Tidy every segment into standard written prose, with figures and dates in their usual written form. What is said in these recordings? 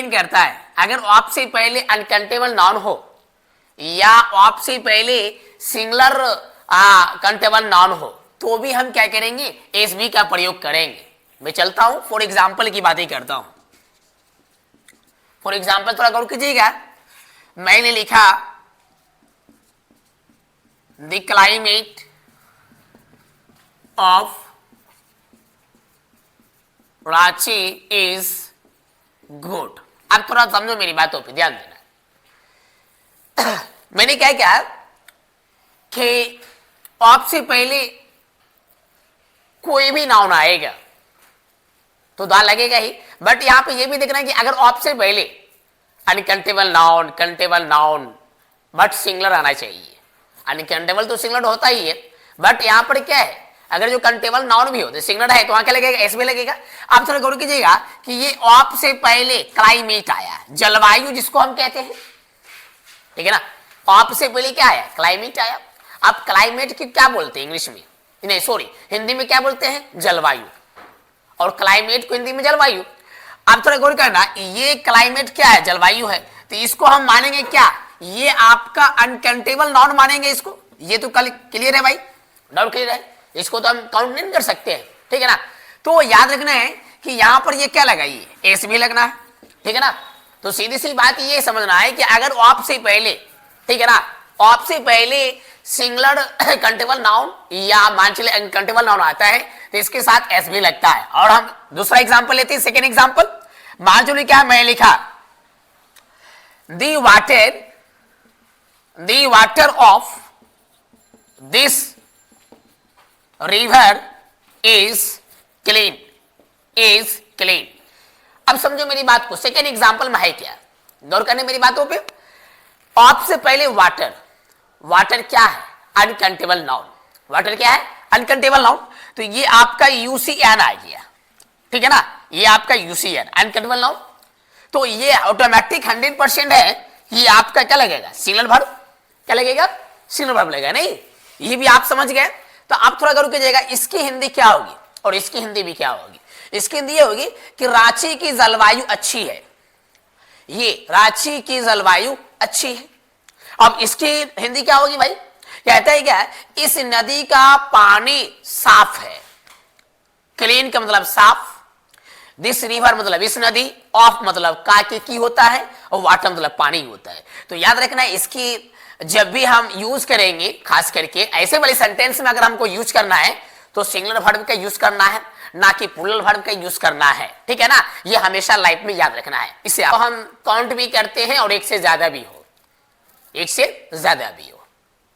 Depend करता है, अगर ऑप से पहले अनकाउंटेबल नाउन हो या ऑप से पहले सिंगुलर काउंटेबल नाउन हो तो भी हम क्या करेंगे, एस बी का प्रयोग करेंगे। मैं चलता हूं, फॉर एग्जाम्पल की बातें करता हूं। फॉर एग्जाम्पल थोड़ा गौर कीजिएगा, मैंने लिखा the climate of Ranchi is good. अब थोड़ा समझो मेरी बातों पे ध्यान देना। मैंने क्या किया कि ऑप से पहले कोई भी नाउन आएगा तो दा लगेगा ही, बट यहां पे ये भी देखना है कि अगर ऑप से पहले uncountable noun, countable noun but singular आना चाहिए। अनकाउंटेबल तो सिंगुलर होता ही है, बट यहां पर क्या है, अगर जो काउंटेबल नाउन भी होते सिंगुलर है तो वहां क्या लगेगा, एस भी लगेगा। आप थोड़ा गौर कीजिएगा कि ये ऑप से पहले क्लाइमेट आया, जलवायु जिसको हम कहते हैं, ठीक है ना। ऑप से पहले क्या आया, क्लाइमेट आया। अब क्लाइमेट की क्या बोलते हैं इंग्लिश में, नहीं सॉरी हिंदी में क्या बोलते हैं, जलवायु, और क्लाइमेट को हिंदी में जलवायु। आप थोड़ा गौर करना, ये क्लाइमेट क्या है, जलवायु है, तो इसको हम मानेंगे क्या, ये आपका अनकाउंटेबल नाउन मानेंगे इसको। ये तो क्लियर है भाई, डाउट क्लियर है, इसको तो हम काउंट नहीं कर सकते हैं, ठीक है ना। तो याद रखना है कि यहां पर ये क्या लगाइए, एस भी लगना है, ठीक है ना। तो सीधी सी बात ये समझना है कि अगर ऑप से पहले, ठीक है ना, ऑप से पहले सिंगुलर काउंटेबल नाउन या मान चले अनकाउंटेबल नाउन आता है तो इसके साथ एस भी लगता है। और हम दूसरा एग्जांपल लेते हैं, सेकेंड एग्जांपल। मान चलिए क्या मैं लिखा, the water of this river is clean, is clean. अब समझो मेरी बात को, सेकेंड एग्जांपल में है क्या, गौर करने मेरी बातों पे। ऑप से पहले वाटर, वाटर क्या है, अनकाउंटेबल नाउन। वाटर क्या है, अनकाउंटेबल नाउन, तो ये आपका यूसीएन आ गया, ठीक है ना, ये आपका यूसीएन अनकाउंटेबल नाउन। तो ये ऑटोमेटिक 100% है, ये आपका क्या लगेगा, सिंगुलर वर्ब, क्या लगेगा, सिंगुलर वर्ब लगेगा, नहीं ये भी आप समझ गए। तो आप थोड़ा गौर कीजिएगा, इसकी हिंदी क्या होगी और इसकी हिंदी भी क्या होगी। इसकी हिंदी ये होगी कि रांची की जलवायु अच्छी है, ये रांची की जलवायु अच्छी है। अब इसकी हिंदी क्या होगी भाई, कहता है क्या, इस नदी का पानी साफ है। क्लीन का मतलब साफ, दिस रिवर मतलब इस नदी, ऑफ मतलब का की होता है, और वाटर मतलब पानी होता है। तो याद रखना है, इसकी जब भी हम यूज करेंगे, खास करके ऐसे वाले सेंटेंस में अगर हमको यूज करना है तो सिंगुलर वर्ब का यूज करना है, ना कि प्लूरल वर्ब का यूज करना है, ठीक है ना। ये हमेशा लाइफ में याद रखना है। इसे तो हम काउंट भी करते हैं और एक से ज्यादा भी हो, एक से ज्यादा भी हो,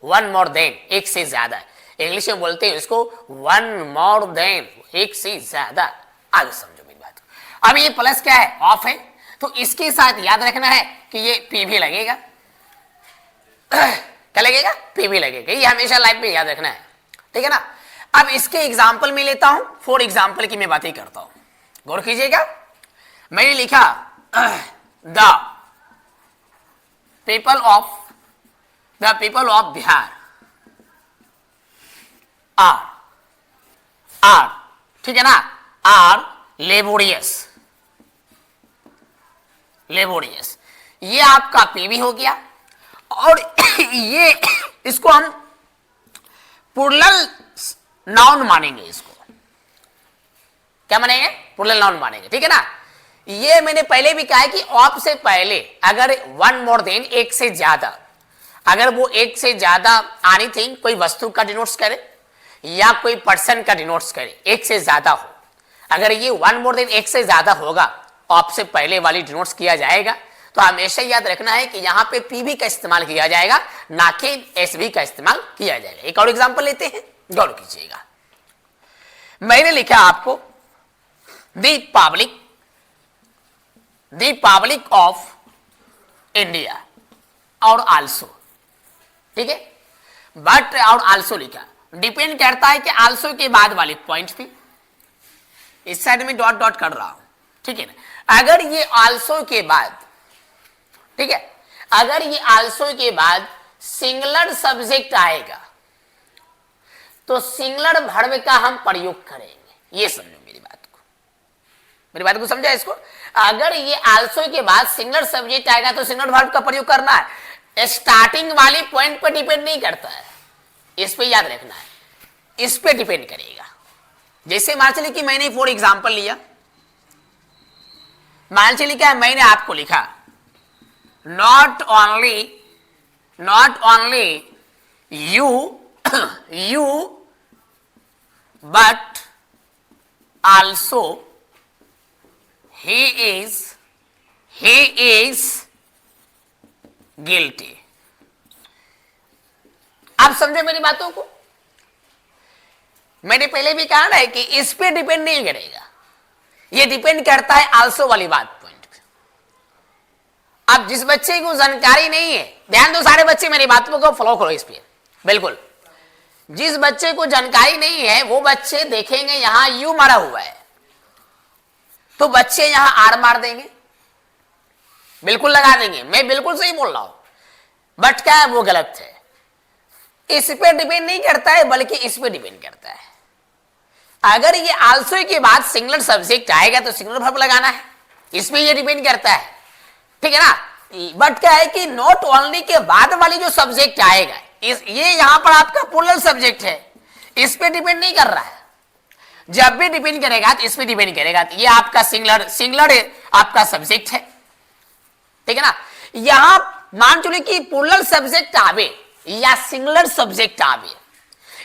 वन मोर देन, एक से ज्यादा। इंग्लिश में बोलते हैं इसको वन मोर देन, एक से ज्यादा। आगे समझो मेरी बात। अब ये प्लस क्या है, ऑफ है, तो इसके साथ याद रखना है कि ये पी भी लगेगा। क्या लगेगा, पी भी लगेगा, ये हमेशा लाइफ में याद रखना है, ठीक है ना। अब इसके एग्जाम्पल में लेता हूं, फॉर एग्जाम्पल की मैं बातें करता हूं, गौर कीजिएगा। मैंने लिखा the people of Bihar are, ठीक है ना, आर लेबोरियस, लेबोरियस, ये आपका पी भी हो गया। और ये इसको हम प्लूरल नाउन मानेंगे, इसको क्या मानेंगे, प्लूरल नाउन मानेंगे, ठीक है ना। ये मैंने पहले भी कहा है कि ऑप से पहले अगर वन मोर देन, एक से ज्यादा, अगर वो एक से ज्यादा एनीथिंग, कोई वस्तु का डिनोट्स करे या कोई पर्सन का डिनोट्स करे, एक से ज्यादा हो, अगर ये वन मोर देन एक से ज्यादा होगा, ऑप से पहले वाली डिनोट्स किया जाएगा, तो हमेशा याद रखना है कि यहां पे पी भी का इस्तेमाल किया जाएगा, ना कि एस भी का इस्तेमाल किया जाएगा। एक और एग्जांपल लेते हैं, गौर कीजिएगा। मैंने लिखा आपको द पब्लिक ऑफ इंडिया और आल्सो, ठीक है, बट और आल्सो लिखा, डिपेंड करता है कि आल्सो के बाद वाले पॉइंट पे, इस साइड में डॉट डॉट कर रहा हूं, ठीक है ना। अगर ये आल्सो के बाद, ठीक है, अगर ये आल्सो के बाद सिंगुलर सब्जेक्ट आएगा तो सिंगुलर वर्ब का हम प्रयोग करेंगे। ये समझो मेरी बात को, मेरी बात को समझा इसको। अगर ये आल्सो के बाद सिंगुलर सब्जेक्ट आएगा तो सिंगुलर वर्ब का प्रयोग करना है, स्टार्टिंग वाली पॉइंट पर डिपेंड नहीं करता है, इस पे याद रखना है, इस पे डिपेंड करेगा। जैसे मान चलिए कि मैंने फॉर एग्जांपल लिया, मान चलिए क्या मैंने आपको लिखा not only you but also he is guilty। आप समझे मेरी बातों को? मैंने पहले भी कहा ना कि इस पे डिपेंड नहीं करेगा, ये डिपेंड करता है आल्सो वाली बात पॉइंट पे। अब जिस बच्चे को जानकारी नहीं है, ध्यान दो सारे बच्चे मेरी बातों को फॉलो करो इस पे बिल्कुल। जिस बच्चे को जानकारी नहीं है वो बच्चे देखेंगे यहां यू मारा हुआ है तो बच्चे यहां आर मार देंगे, बिल्कुल लगा देंगे। मैं बिल्कुल सही बोल रहा हूं, बट क्या है वो गलत है। इस पे डिपेंड नहीं करता है बल्कि इस पे डिपेंड करता है। अगर ये आल्सो के बाद सिंगुलर सब्जेक्ट आएगा तो सिंगुलर वर्ब लगाना है, इस पे ये डिपेंड करता है, ठीक है ना। बट क्या है कि नॉट ओनली के बाद वाली जो सब्जेक्ट आएगा ये यहां पर आपका प्लूरल सब्जेक्ट है, इस पे डिपेंड नहीं कर रहा है। जब भी डिपेंड करेगा तो इस पे डिपेंड करेगा, तो ये आपका सिंगुलर आपका सब्जेक्ट है, ठीक है ना। यहां मान चलिए कि प्लूरल सब्जेक्ट आवे या सिंगुलर सब्जेक्ट आवे,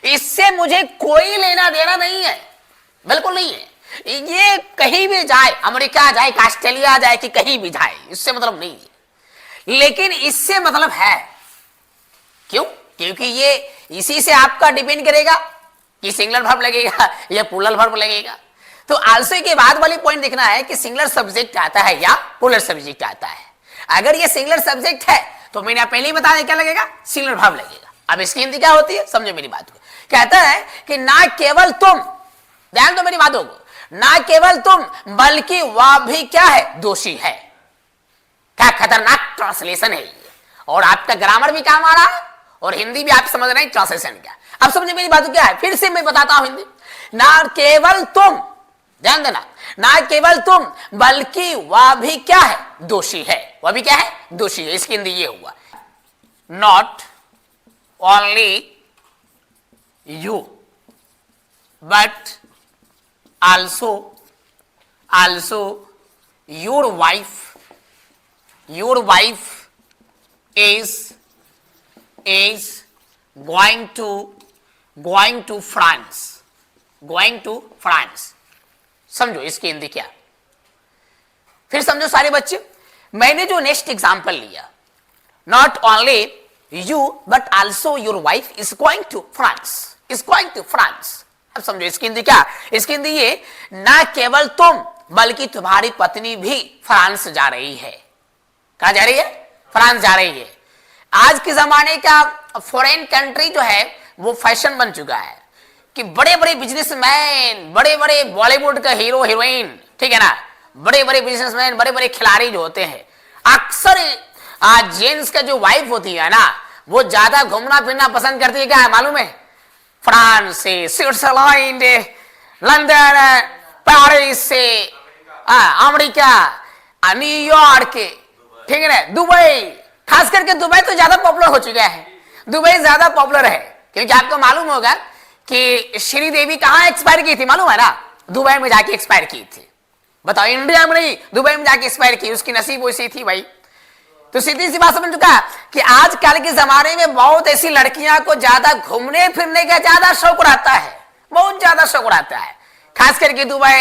इससे मुझे कोई लेना देना नहीं है, बिल्कुल नहीं है। ये कहीं भी जाए, अमेरिका जाए, ऑस्ट्रेलिया जाए कि कहीं भी जाए, इससे मतलब नहीं है। लेकिन इससे मतलब है, क्यों? क्योंकि ये इसी से आपका डिपेंड करेगा कि सिंगुलर वर्ब लगेगा या प्लूरल वर्ब लगेगा। तो आल्सो के बाद वाली पॉइंट देखना है कि सिंगुलर सब्जेक्ट आता है या प्लूरल सब्जेक्ट आता है। अगर ये सिंगुलर सब्जेक्ट है तो मैंने पहले ही बताया क्या लगेगा, सिंगुलर वर्ब लगेगा। अब इसकी हिंदी क्या होती है, समझो मेरी बात को। कहता है कि ना केवल तुम, ध्यान दो मेरी बातों को, ना केवल तुम बल्कि वह भी क्या है, दोषी है। क्या खतरनाक ट्रांसलेशन है ये, और आपका ग्रामर भी काम आ रहा है और हिंदी भी आप समझ रहे हैं ट्रांसलेशन क्या। अब समझे मेरी बात क्या है, फिर से मैं बताता हूं हिंदी। ना केवल तुम, ध्यान देना, ना केवल तुम बल्कि वह भी क्या है, दोषी है। वह भी क्या है, दोषी है। इसकी हिंदी ये हुआ, not only you but also your wife is going to France, समझो इसकी हिंदी क्या। फिर समझो सारे बच्चे, मैंने जो नेक्स्ट एग्जांपल लिया, not only you but also your wife is going to France. अब समझो इसकी हिंदी क्या, इसकी हिंदी ये, ना केवल तुम बल्कि तुम्हारी पत्नी भी फ्रांस जा रही है। कहां जा रही है, फ्रांस जा रही है। आज के जमाने का फॉरेन कंट्री जो है वो फैशन बन चुका है कि बड़े बड़े बिजनेसमैन, बड़े बड़े बॉलीवुड का हीरो हीरोइन, ठीक है ना, बड़े बड़े बिजनेसमैन, बड़े बड़े खिलाड़ी जो होते हैं, अक्सर जेंट्स का जो वाइफ होती है ना, वो ज्यादा घूमना फिरना पसंद करती है। क्या है मालूम है, फ्रांस से, स्विट्जरलैंड, लंदन, पेरिस से, अमेरिका, न्यूयॉर्क, ठीक है ना, दुबई। खास करके दुबई तो ज्यादा पॉपुलर हो चुका है, दुबई ज्यादा पॉपुलर है क्योंकि आपको मालूम होगा कि श्रीदेवी कहां एक्सपायर की थी, मालूम है ना, दुबई में जाके एक्सपायर की थी। बताओ, इंडिया में नहीं, दुबई में जाके एक्सपायर की, उसकी नसीब वैसी थी भाई। तो सीधी सी बात समझ चुका कि आजकल के जमाने में बहुत ऐसी लड़कियां को ज्यादा घूमने फिरने का ज्यादा शौक रहता है, बहुत ज्यादा शौक रहता है, खास करके दुबई